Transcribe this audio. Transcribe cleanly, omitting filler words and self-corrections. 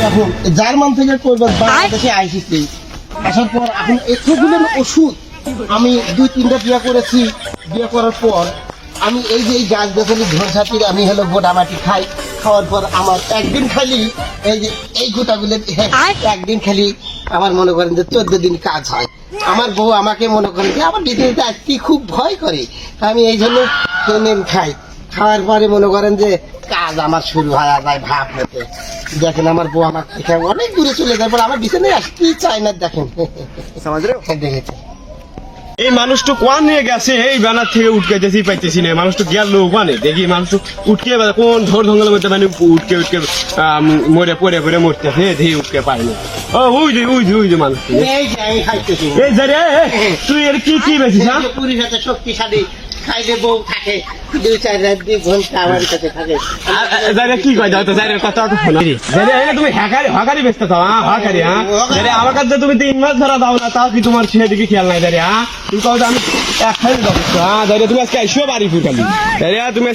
এখন জার্মান থেকে করবো বাংলাদেশে আইসিছি আসার পর এখন এতগুলো ওষুধ আমি 2-3টা বিয়ে করেছি। বিয়ে করার পর আমি এই যে এই গাছ গাছালি ঝড়ঝাপির আমি হলো গোটামাটি খাই। খাওয়ার পর আমার একদিন খালি এই যে এই গোটাগুলো একদিন খালি আমার মনে করেন যে 14 দিন কাজ হয়। আমার বউ আমাকে মনে করেন যে আমার দিতে দিতে আজকে খুব ভয় করে। আমি এই জন্য পেমেন্ট খাই। খাওয়ার পরে মনে করেন যে কাজ আমার শুরু হয়ে যায় ভাব হতে। দেখেন আমার বউ আমার থেকে অনেক দূরে চলে যায়, পর আমার বিছানায় আসতেই চায় না। দেখেন দেখেছেন এই মানুষটা কোয়ান নিয়ে গেছে, এই বানার থেকে উঠকাইতেছি পাইতেছি না। মানুষটা গেল ওখানে দেখি মানুষটা উঠকে কোন ঝড় ঝঙ্গলের মধ্যে মানে উঠকে উঠকে মরে পড়ে পড়ে মরতেছে, দেখি উঠকে পাই না। ও ওই যে মানুষ এই যে আমি খাইতেছি। এই যে রে তুই এর কি বেশিস হ্যাঁ? পুরীর সাথে শক্তিশালী খাইলে বউ থাকে 2-4 ঘন্টা আমার কাছে থাকে। যারে কি কয় দাও তো যারে কথা তো শোনা যারে এই তুমি হকারি ব্যস্ত থাও। হ্যাঁ হকারি, হ্যাঁ যারে আমার কাছে তুমি 3 মাস ধরা দাও না, তাও কি তোমার সেদিকে খেয়াল নাই? যারে হ্যাঁ তুমি কও যে আমি এক খাই দাও। হ্যাঁ যারে তুমি আজকে আইসো বাড়ি ফুটালি, যারে তুমি